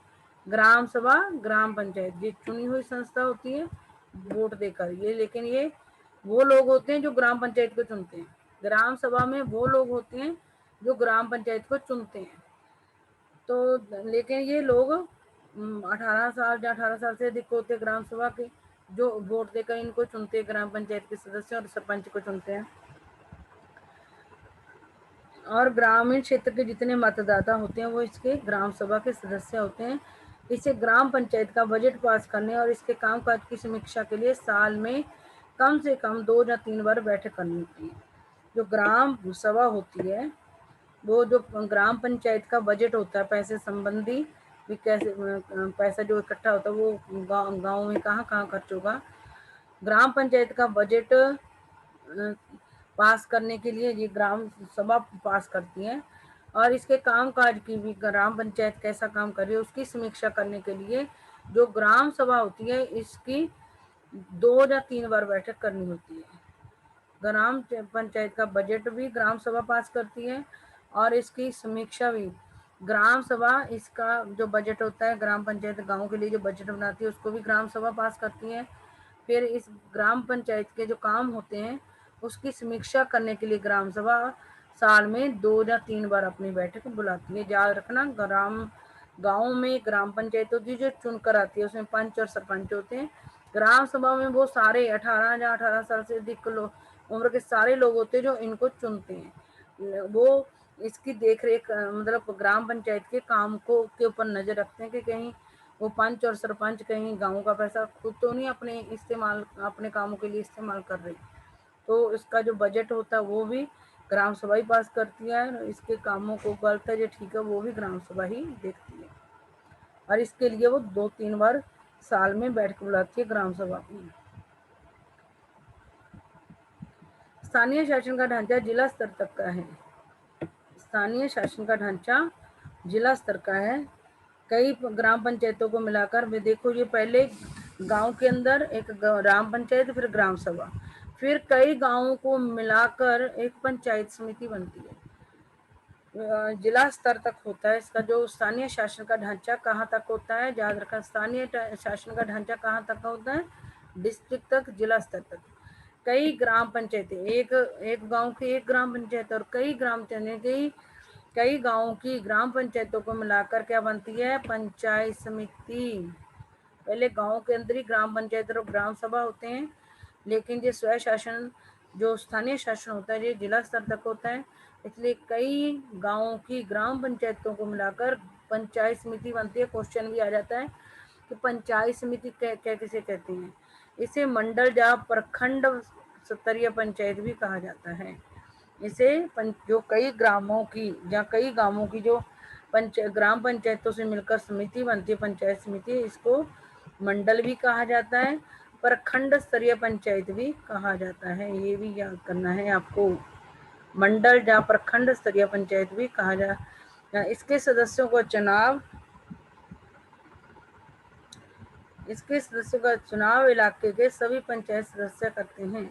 ग्राम सभा ग्राम पंचायत ये चुनी हुई संस्था होती है वोट देकर। ये लेकिन ये वो लोग होते हैं जो ग्राम पंचायत को चुनते हैं। ग्राम सभा में वो लोग होते हैं जो ग्राम पंचायत को चुनते हैं। तो लेकिन ये लोग 18 साल से अधिक होते ग्राम सभा के जो वोट देकर इनको चुनते हैं, ग्राम पंचायत के सदस्य और सरपंच को चुनते हैं। और ग्रामीण क्षेत्र के जितने मतदाता होते हैं वो इसके ग्राम सभा के सदस्य होते हैं। इसे ग्राम पंचायत का बजट पास करने और इसके कामकाज की समीक्षा के लिए साल में कम से कम 2 या 3 बार बैठक करनी होती है। जो ग्राम सभा होती है वो जो ग्राम पंचायत का बजट होता है पैसे संबंधी भी, कैसे पैसा जो इकट्ठा होता है वो गाँव में कहाँ कहाँ खर्च होगा, ग्राम पंचायत का बजट पास करने के लिए ये ग्राम सभा पास करती है। और इसके काम काज की भी ग्राम पंचायत कैसा काम कर रही है उसकी समीक्षा करने के लिए जो ग्राम सभा होती है इसकी 2 या 3 बार बैठक करनी होती है। ग्राम पंचायत का बजट भी ग्राम सभा पास करती है और इसकी समीक्षा भी ग्राम सभा, इसका जो बजट होता है ग्राम पंचायत गाँव के लिए जो बजट बनाती है उसको भी ग्राम सभा पास करती है। फिर इस ग्राम पंचायत के जो काम होते हैं उसकी समीक्षा करने के लिए ग्राम सभा साल में 2 या 3 बार अपनी बैठक बुलाती है। याद रखना, गाँव में ग्राम पंचायत होती है जो चुन कर आती है, उसमें पंच और सरपंच होते हैं। ग्राम सभा में वो सारे 18 साल से अधिक उम्र के सारे लोग होते हैं जो इनको चुनते हैं। वो इसकी देख रेख मतलब ग्राम पंचायत के काम को के ऊपर नजर रखते हैं कि कहीं वो पंच और सरपंच कहीं गाँव का पैसा खुद तो नहीं अपने कामों के लिए इस्तेमाल कर रहे। तो इसका जो बजट होता है वो भी ग्राम सभा ही पास करती है। इसके कामों को गलत है या ठीक है वो भी ग्राम सभा ही देखती है। और इसके लिए वो 2-3 बार साल में बैठक बुलाती है ग्राम सभा की। स्थानीय शासन का ढांचा जिला स्तर तक का है। स्थानीय शासन का ढांचा जिला स्तर का है। कई ग्राम पंचायतों को मिलाकर देखो, ये पहले गांव के अंदर एक ग्राम पंचायत, फिर ग्राम सभा, फिर कई गांवों को मिलाकर एक पंचायत समिति बनती है। जिला स्तर तक होता है इसका जो स्थानीय शासन का ढांचा कहाँ तक होता है, याद रखना, स्थानीय शासन का ढांचा कहाँ तक होता है, डिस्ट्रिक्ट तक, जिला स्तर तक। कई ग्राम पंचायतें, एक गांव की एक ग्राम पंचायत और कई ग्राम कई गांवों की ग्राम पंचायतों को मिलाकर क्या बनती है, पंचायत समिति। पहले गांव के अंदर ही ग्राम पंचायत और ग्राम सभा होते हैं, लेकिन ये स्वय शासन जो स्थानीय शासन होता है ये जिला स्तर तक होता है, इसलिए कई गांवों की ग्राम पंचायतों को मिलाकर पंचायत समिति बनती है। क्वेश्चन भी आ जाता है कि पंचायत समिति किसे कहते हैं। इसे मंडल या प्रखंड स्तरीय पंचायत भी कहा जाता है। इसे जो कई ग्रामों की या कई गांवों की जो ग्राम पंचायतों से मिलकर समिति बनती है, पंचायत समिति, इसको मंडल भी कहा जाता है, प्रखंड स्तरीय पंचायत भी कहा जाता है। ये भी याद करना है आपको, मंडल या प्रखंड स्तरीय पंचायत भी कहा जाता है। इसके सदस्यों का चुनाव इलाके के सभी पंचायत सदस्य करते हैं।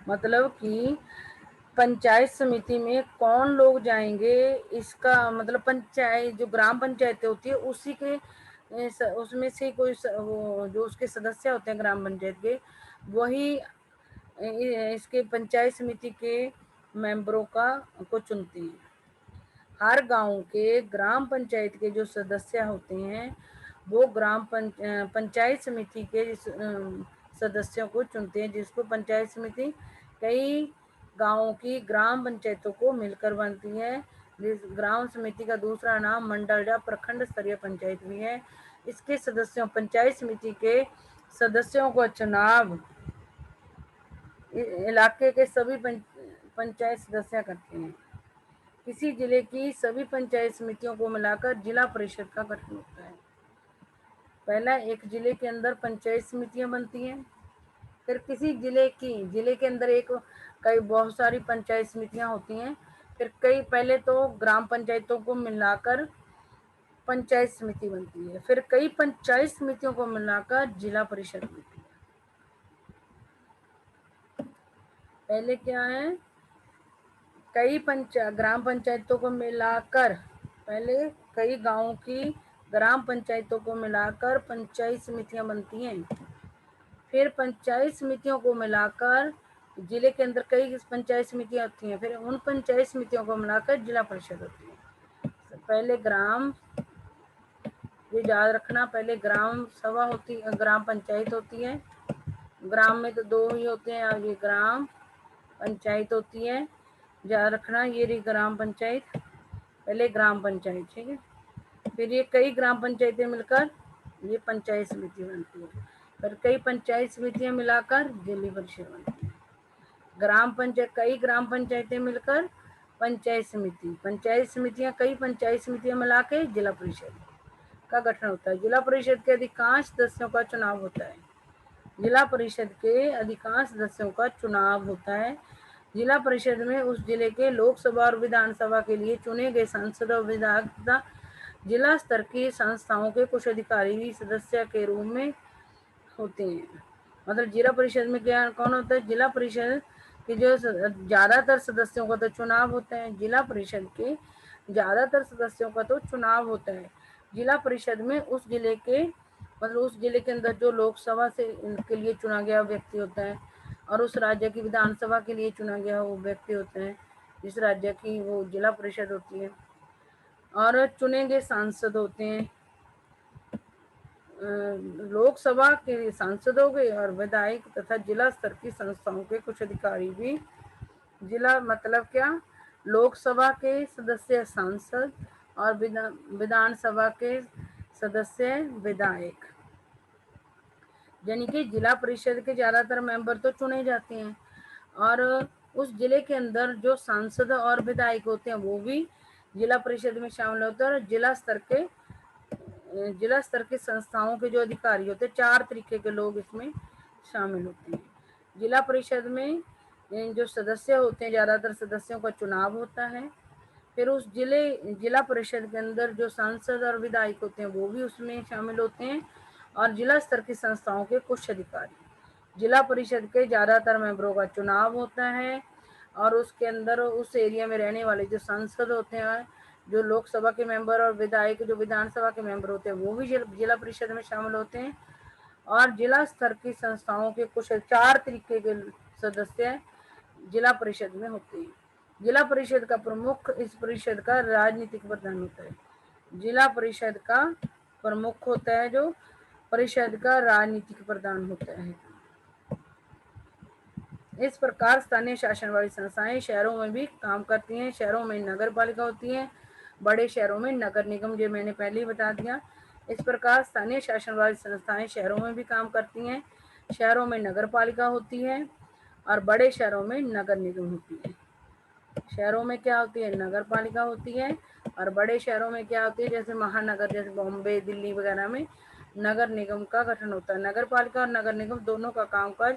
मतलब कि पंचायत समिति में कौन लोग जाएंगे, इसका मतलब पंचायत जो ग्राम पंचायतें होती है उसी के उसमें से कोई जो उसके सदस्य होते हैं ग्राम पंचायत के, वही इसके पंचायत समिति के मेंबरों को चुनते हैं। हर गांव के ग्राम पंचायत के जो सदस्य होते हैं वो पंचायत समिति के सदस्यों को चुनते हैं, जिसको पंचायत समिति कई गांवों की ग्राम पंचायतों को मिलकर बनती है। ग्राम समिति का दूसरा नाम मंडल या प्रखंड स्तरीय पंचायत भी है। इसके सदस्यों पंचायत समिति के सदस्यों का चुनाव इलाके के सभी पंचायत सदस्य करते हैं। किसी जिले की सभी पंचायत समितियों को मिलाकर जिला परिषद का गठन होता है। पहला, एक जिले के अंदर पंचायत समितियां बनती हैं, फिर किसी जिले के अंदर कई बहुत सारी पंचायत समितियां होती हैं, फिर पहले तो ग्राम पंचायतों को मिलाकर पंचायत समिति बनती है, फिर कई पंचायत समितियों को मिलाकर जिला परिषद बनती है। पहले क्या है, कई ग्राम पंचायतों को मिलाकर, पहले कई गांवों की ग्राम पंचायतों को मिलाकर पंचायत समितियां बनती हैं, फिर पंचायत समितियों को मिलाकर जिले के अंदर कई पंचायत समितियां होती हैं, फिर उन पंचायत समितियों को मिलाकर जिला परिषद होती है। पहले ये याद रखना, पहले ग्राम सभा होती है, ग्राम पंचायत होती है, ग्राम में तो दो ही होते हैं, और ये ग्राम पंचायत होती है, याद रखना। ये रही ग्राम पंचायत, पहले ग्राम पंचायत, ठीक है, फिर ये कई ग्राम पंचायतें मिलकर ये पंचायत समिति बनती है, फिर कई पंचायत समितियां मिलाकर जिला परिषद बनती है। कई ग्राम पंचायतें मिलकर पंचायत समितियां कई पंचायत समितियां मिला के जिला परिषद का गठन होता है। जिला परिषद के अधिकांश सदस्यों का चुनाव होता है। जिला परिषद के अधिकांश सदस्यों का चुनाव होता है। जिला परिषद में उस जिले के लोकसभा और विधानसभा के लिए चुने गए सांसद और विधायक तथा जिला स्तर की संस्थाओं के कुछ अधिकारी भी सदस्य के रूप में होते हैं। मतलब जिला परिषद में क्या कौन होता है, जिला परिषद के जो ज्यादातर सदस्यों का तो चुनाव होता है, जिला परिषद के ज्यादातर सदस्यों का तो चुनाव होता है। जिला परिषद में उस जिले के मतलब उस जिले के अंदर जो लोकसभा से के लिए चुना गया व्यक्ति होता है और उस राज्य की विधानसभा के लिए चुना गया वो व्यक्ति होता है, जिस राज्य की वो जिला परिषद होती है। और चुने गए सांसद होते हैं, लोकसभा के सांसदों के और विधायक तथा जिला स्तर की संस्थाओं के कुछ अधिकारी भी जिला मतलब क्या, लोकसभा के सदस्य सांसद और विधानसभा के सदस्य विधायक, यानी कि जिला परिषद के ज्यादातर मेंबर तो चुने जाते हैं और उस जिले के अंदर जो सांसद और विधायक होते हैं वो भी जिला परिषद में शामिल होते हैं। और जिला स्तर के संस्थाओं के जो अधिकारी होते हैं, 4 तरीके के लोग इसमें शामिल होते हैं। जिला परिषद में जो सदस्य होते हैं, ज्यादातर सदस्यों का चुनाव होता है, फिर उस जिला परिषद के अंदर जो सांसद और विधायक होते हैं वो भी उसमें शामिल होते हैं और जिला स्तर की संस्थाओं के कुछ अधिकारी, जिला परिषद के ज़्यादातर मेंबरों का चुनाव होता है और उसके अंदर उस एरिया में रहने वाले जो सांसद होते हैं, जो लोकसभा के मेंबर और विधायक जो विधानसभा के मेंबर होते हैं, वो भी जिला परिषद में शामिल होते हैं। और जिला स्तर की संस्थाओं के कुछ 4 तरीके के सदस्य जिला परिषद में होते हैं। जिला परिषद का प्रमुख इस परिषद का राजनीतिक प्रधान होता है। जिला परिषद का प्रमुख होता है जो परिषद का राजनीतिक प्रधान होता है। इस प्रकार स्थानीय शासन वाली संस्थाएं शहरों में भी काम करती हैं। शहरों में नगर पालिका होती है, बड़े शहरों में नगर निगम, जो मैंने पहले ही बता दिया। इस प्रकार स्थानीय शासन वाली संस्थाएं शहरों में भी काम करती हैं। शहरों में नगर पालिका होती है और बड़े शहरों में नगर निगम होती है। शहरों में क्या होती है? नगर पालिका होती है और बड़े शहरों में क्या होती है? जैसे महानगर, जैसे बॉम्बे, दिल्ली वगैरह में नगर निगम का गठन होता है। नगर पालिका और नगर निगम दोनों का कामकाज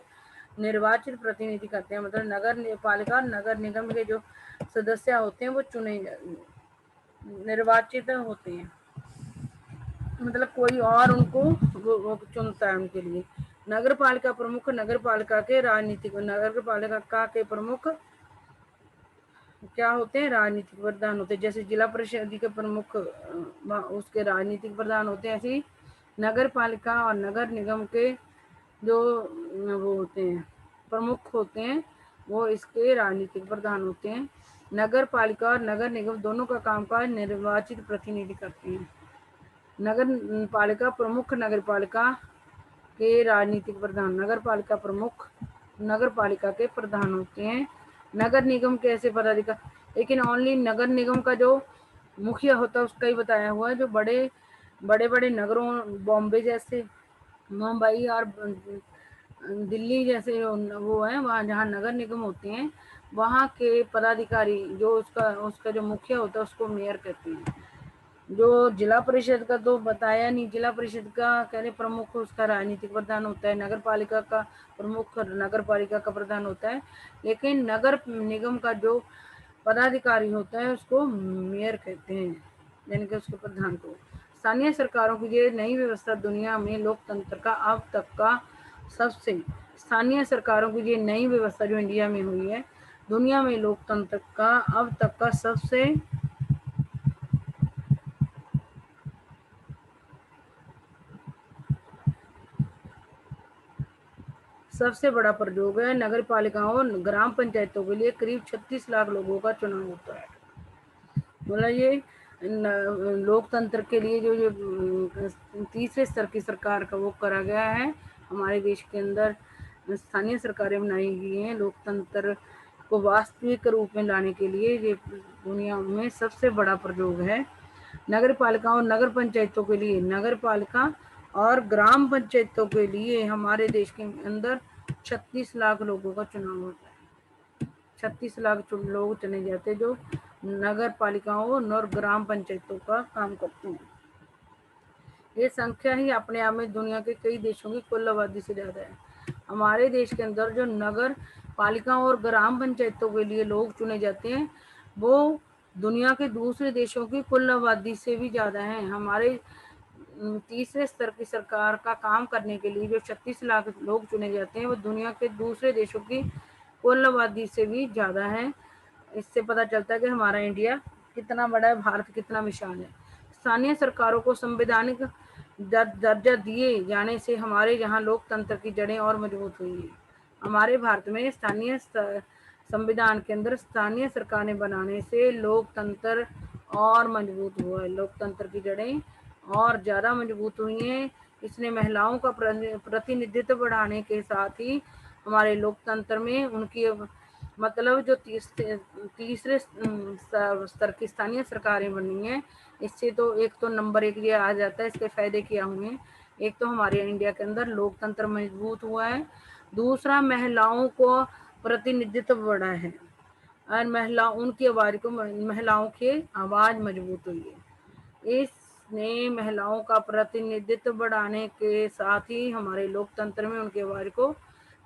निर्वाचित प्रतिनिधि करते हैं। मतलब नगर पालिका और नगर निगम के जो सदस्य होते हैं वो निर्वाचित होते हैं, मतलब कोई और उनको वो चुनता है उनके लिए। नगर पालिका प्रमुख नगर पालिका के राजनीतिक नगर पालिका के प्रमुख क्या होते हैं? राजनीतिक प्रधान होते हैं। जैसे जिला परिषद के प्रमुख उसके राजनीतिक प्रधान होते हैं, ऐसे ही नगर पालिका और नगर निगम के जो वो होते हैं प्रमुख होते हैं, वो इसके राजनीतिक प्रधान होते हैं। नगर पालिका और नगर निगम दोनों का कामकाज निर्वाचित प्रतिनिधि करते हैं। नगर पालिका प्रमुख नगर पालिका के राजनीतिक प्रधान नगर पालिका प्रमुख नगर पालिका के प्रधान होते हैं। नगर निगम के ऐसे पदाधिकारी, लेकिन ओनली नगर निगम का जो मुखिया होता है उसका ही बताया हुआ है। जो बड़े बड़े नगरों, बॉम्बे जैसे, मुंबई और दिल्ली जैसे वो है, वहाँ जहाँ नगर निगम होते हैं वहाँ के पदाधिकारी जो उसका जो मुखिया होता है उसको मेयर कहते हैं। जो जिला परिषद का तो बताया नहीं, जिला परिषद का कह रहे प्रमुख उसका राजनीतिक प्रधान होता है, नगर पालिका का प्रमुख नगर पालिका का प्रधान होता है, लेकिन नगर निगम का जो पदाधिकारी होता है उसको मेयर कहते हैं, यानी कि उसके प्रधान को। स्थानीय सरकारों की ये नई व्यवस्था दुनिया में लोकतंत्र का अब तक का सबसे स्थानीय सरकारों की ये नई व्यवस्था जो इंडिया में हुई है, दुनिया में लोकतंत्र का अब तक का सबसे बड़ा प्रयोग है। नगर पालिकाओं और ग्राम पंचायतों के लिए करीब 36 लाख लोगों का चुनाव होता है। मतलब ये लोकतंत्र के लिए जो तीसरे स्तर की सरकार का वो करा गया है। हमारे देश के अंदर स्थानीय सरकारें बनाई गई हैं लोकतंत्र को वास्तविक रूप में लाने के लिए। ये दुनिया में सबसे बड़ा प्रयोग है। नगर पालिकाओं और नगर पंचायतों के लिए, नगर पालिका और ग्राम पंचायतों के लिए हमारे देश के अंदर 36 लाख लोगों का चुनाव होता है। 36 लाख लोग चुने जाते हैं जो नगर पालिकाओं और ग्राम पंचायतों का काम करते हैं। ये संख्या ही अपने आप में दुनिया के कई देशों की कुल आबादी से ज़्यादा है। हमारे देश के अंदर जो नगर पालिकाओं और ग्राम पंचायतों के लिए लोग चुने जाते हैं वो दुनिया के दूसरे देशों की कुल आबादी से भी ज़्यादा है। हमारे तीसरे स्तर की सरकार का काम करने के लिए जो 36 लाख लोग चुने जाते हैं वो दुनिया के दूसरे देशों की कुल आबादी से भी ज़्यादा है। इससे पता चलता है कि हमारा इंडिया कितना बड़ा है, भारत कितना विशाल है। स्थानीय सरकारों को संवैधानिक दर्जा दिए जाने से हमारे यहाँ लोकतंत्र की जड़ें और मजबूत हुई हैं। हमारे भारत में स्थानीय संविधान के अंदर स्थानीय सरकारें बनाने से लोकतंत्र और मजबूत हुआ है। लोकतंत्र की जड़ें और ज़्यादा मजबूत हुई हैं। इसने महिलाओं का प्रतिनिधित्व बढ़ाने के साथ ही हमारे लोकतंत्र में उनकी मतलब जो तीसरे स्तर की स्थानीय सरकारें बनी हैं, इससे तो एक तो नंबर एक ये आ जाता है, इसके फायदे क्या हुए हैं। एक तो हमारे इंडिया के अंदर लोकतंत्र मजबूत हुआ है, दूसरा महिलाओं को प्रतिनिधित्व बढ़ा है और महिलाओं की आवाज़ मजबूत हुई है। इसने महिलाओं का प्रतिनिधित्व बढ़ाने के साथ ही हमारे लोकतंत्र में उनकी आवाज़ को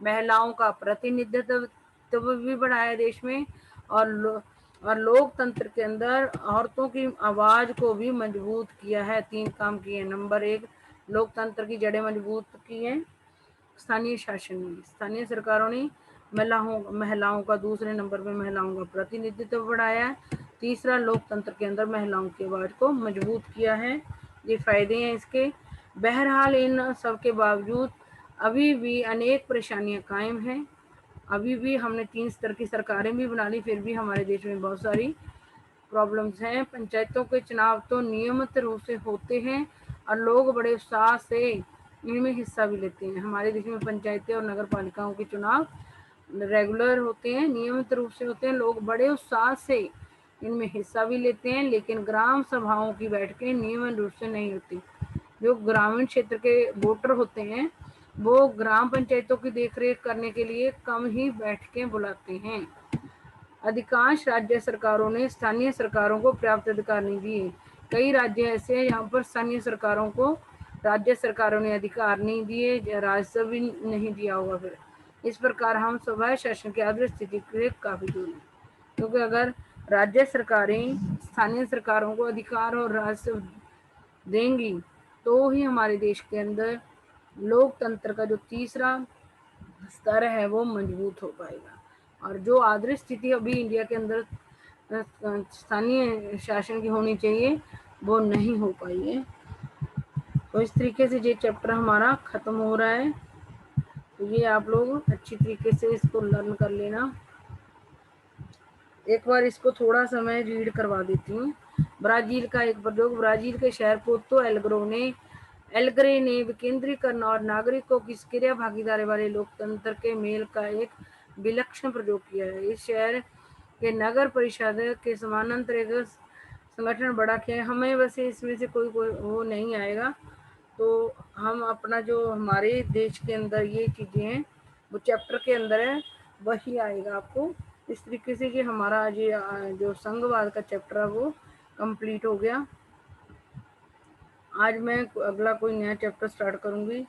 महिलाओं का प्रतिनिधित्व भी बढ़ाया देश में और लोकतंत्र के अंदर औरतों की आवाज़ को भी मजबूत किया है। 3 काम किए। नंबर 1 लोकतंत्र की जड़ें मजबूत की हैं, स्थानीय शासन में स्थानीय सरकारों ने महिलाओं का दूसरे नंबर पर महिलाओं का प्रतिनिधित्व बढ़ाया है। तीसरा, लोकतंत्र के अंदर महिलाओं की आवाज को मजबूत किया है। ये फायदे हैं इसके। बहरहाल इन सब के बावजूद अभी भी अनेक परेशानियां कायम हैं। अभी भी हमने 3 स्तर की सरकारें भी बना ली, फिर भी हमारे देश में बहुत सारी प्रॉब्लम्स हैं। पंचायतों के चुनाव तो नियमित रूप से होते हैं और लोग बड़े उत्साह से इनमें हिस्सा भी लेते हैं। हमारे देश में पंचायतें और नगर पालिकाओं के चुनाव रेगुलर होते हैं, नियमित रूप से होते हैं, लोग बड़े उत्साह से इनमें हिस्सा भी लेते हैं। लेकिन ग्राम सभाओं की बैठकें नियमित रूप से नहीं होती। जो ग्रामीण क्षेत्र के वोटर होते हैं वो ग्राम पंचायतों की देखरेख करने के लिए कम ही बैठकें बुलाते हैं। अधिकांश राज्य सरकारों ने स्थानीय सरकारों को पर्याप्त अधिकार नहीं दिए। कई राज्य ऐसे हैं जहाँ पर स्थानीय सरकारों को राज्य सरकारों ने अधिकार नहीं दिए, राजस्व भी नहीं दिया होगा। फिर इस प्रकार हम स्वयं शासन की आदर्श स्थिति के काफी दूर हैं, क्योंकि अगर राज्य सरकारें स्थानीय सरकारों को अधिकार और राजस्व देंगी तो ही हमारे देश के अंदर लोकतंत्र का जो तीसरा स्तर है वो मजबूत हो पाएगा। और जो आदर्श स्थिति अभी इंडिया के अंदर स्थानीय शासन की होनी चाहिए वो नहीं हो पाई है। तो इस तरीके से ये चैप्टर हमारा खत्म हो रहा है। तो ये आप लोग अच्छी तरीके से इसको लर्न कर लेना। एक बार इसको थोड़ा सा मैं रीड करवा देती हूँ। ब्राजील का एक प्रयोग। ब्राजील के शहर पोर्तो एलग्रे ने विकेंद्रीकरण और नागरिकों की सक्रिय भागीदारी वाले लोकतंत्र के मेल का एक विलक्षण प्रयोग किया है। इस शहर के नगर परिषद के समानांतर एक संगठन बड़ा किया है। हमें वैसे इसमें से कोई वो नहीं आएगा, तो हम अपना जो हमारे देश के अंदर ये चीज़ें हैं वो चैप्टर के अंदर है वही आएगा आपको। इस तरीके से कि हमारा ये जो संघवाद का चैप्टर है वो कंप्लीट हो गया। आज मैं अगला कोई नया चैप्टर स्टार्ट करूँगी।